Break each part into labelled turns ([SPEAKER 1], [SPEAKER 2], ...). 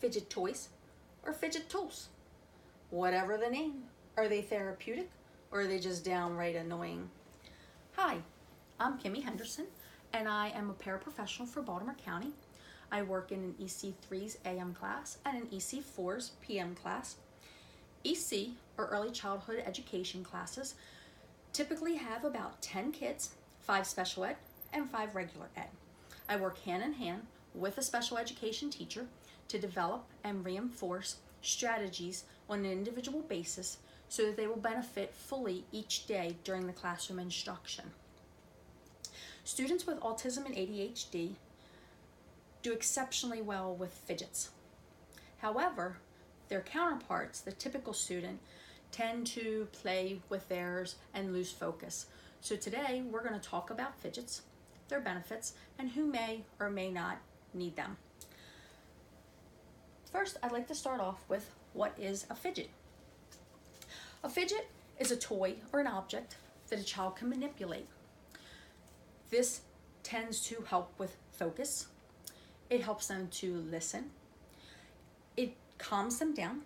[SPEAKER 1] fidget toys, or fidget tools. Whatever the name, are they therapeutic or are they just downright annoying? Hi, I'm Kimmy Henderson, and I am a paraprofessional for Baltimore County. I work in an EC3's AM class and an EC4's PM class. EC, or Early Childhood Education classes, typically have about 10 kids, 5 special ed, and 5 regular ed. I work hand in hand with a special education teacher to develop and reinforce strategies on an individual basis so that they will benefit fully each day during the classroom instruction. Students with autism and ADHD do exceptionally well with fidgets. However, their counterparts, the typical student, tend to play with theirs and lose focus. So today we're going to talk about fidgets, their benefits, and who may or may not need them. First, I'd like to start off with what is a fidget. A fidget is a toy or an object that a child can manipulate. This tends to help with focus. It helps them to listen. It calms them down,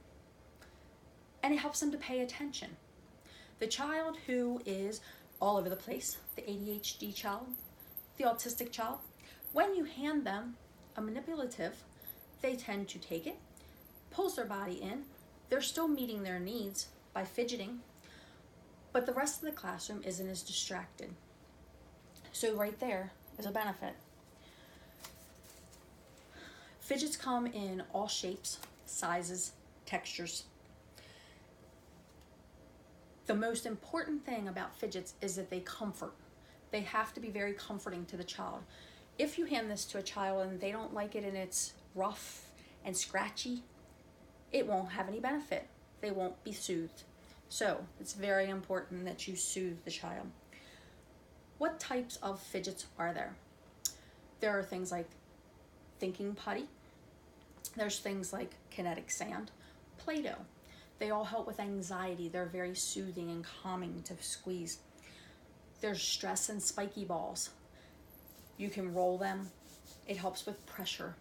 [SPEAKER 1] and it helps them to pay attention. The child who is all over the place, the ADHD child, the autistic child, when you hand them a manipulative, they tend to take it, pulls their body in. They're still meeting their needs by fidgeting, but the rest of the classroom isn't as distracted. So right there is a benefit. Fidgets come in all shapes, sizes, textures. The most important thing about fidgets is that they comfort. They have to be very comforting to the child. If you hand this to a child and they don't like it and it's rough and scratchy, it won't have any benefit. They won't be soothed. So it's very important that you soothe the child. What types of fidgets are there? There are things like thinking putty. There's things like kinetic sand, Play-Doh. They all help with anxiety. They're very soothing and calming to squeeze. There's stress and spiky balls. You can roll them. It helps with pressure.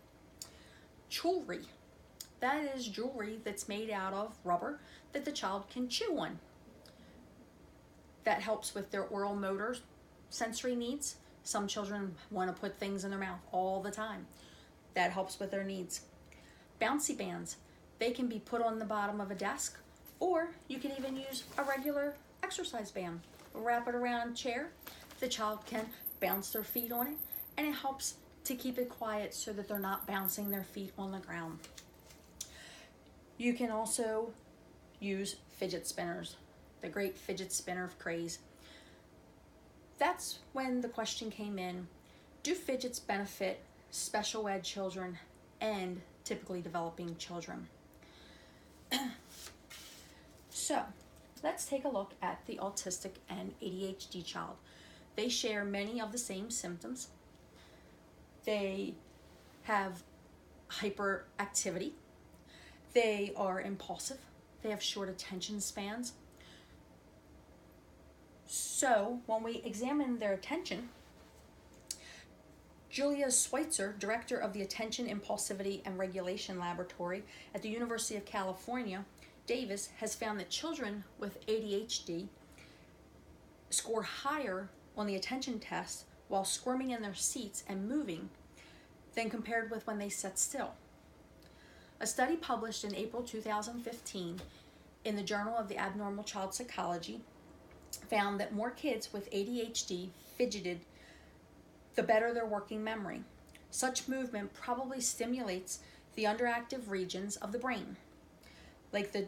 [SPEAKER 1] Jewelry. That is jewelry that's made out of rubber that the child can chew on. That helps with their oral motor sensory needs. Some children want to put things in their mouth all the time. That helps with their needs. Bouncy bands. They can be put on the bottom of a desk, or you can even use a regular exercise band. Wrap it around a chair. The child can bounce their feet on it, and it helps to keep it quiet so that they're not bouncing their feet on the ground. You can also use fidget spinners, the great fidget spinner craze. That's when the question came in, do fidgets benefit special ed children and typically developing children? So let's take a look at the autistic and ADHD child. They share many of the same symptoms. They have hyperactivity. They are impulsive. They have short attention spans. So when we examine their attention, Julia Schweitzer, director of the Attention, Impulsivity, and Regulation Laboratory at the University of California, Davis, has found that children with ADHD score higher on the attention test while squirming in their seats and moving than compared with when they sat still. A study published in April 2015 in the Journal of the Abnormal Child Psychology found that more kids with ADHD fidgeted, the better their working memory. Such movement probably stimulates the underactive regions of the brain, like the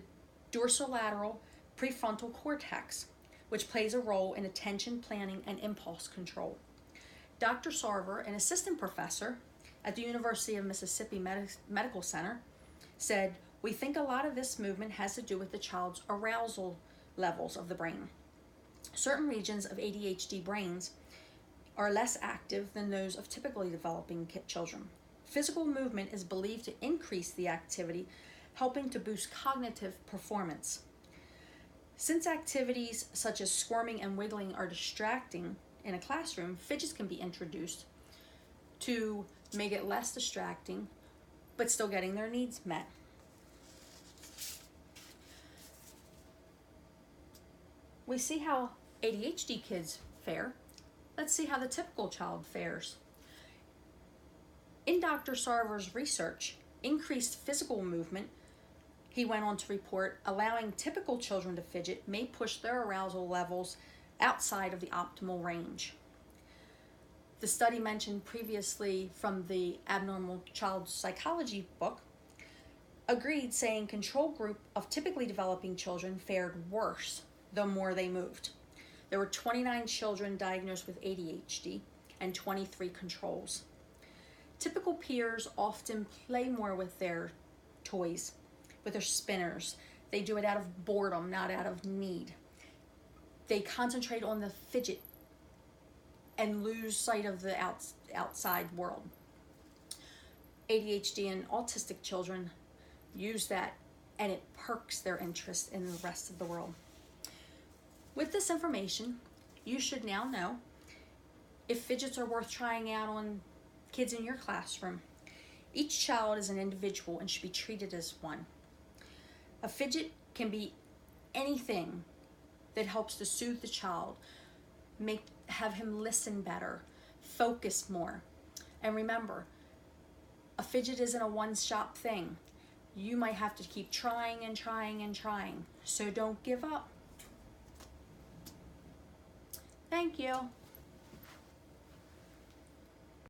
[SPEAKER 1] dorsolateral prefrontal cortex, which plays a role in attention planning and impulse control. Dr. Sarver, an assistant professor at the University of Mississippi Medical Center, said, "We think a lot of this movement has to do with the child's arousal levels of the brain. Certain regions of ADHD brains are less active than those of typically developing children. Physical movement is believed to increase the activity, helping to boost cognitive performance. Since activities such as squirming and wiggling are distracting in a classroom, fidgets can be introduced to make it less distracting but still getting their needs met. We see how ADHD kids fare. Let's see how the typical child fares. In Dr. Sarver's research, increased physical movement, he went on to report, allowing typical children to fidget may push their arousal levels outside of the optimal range. The study mentioned previously from the Abnormal Child Psychology book agreed, saying control group of typically developing children fared worse the more they moved. There were 29 children diagnosed with ADHD and 23 controls. Typical peers often play more with their toys, with their spinners. They do it out of boredom, not out of need. They concentrate on the fidget and lose sight of the outside world. ADHD and autistic children use that, and it perks their interest in the rest of the world. With this information, you should now know if fidgets are worth trying out on kids in your classroom. Each child is an individual and should be treated as one. A fidget can be anything that helps to soothe the child, have him listen better, focus more. And remember, a fidget isn't a one-shot thing. You might have to keep trying and trying and trying. So don't give up. Thank you.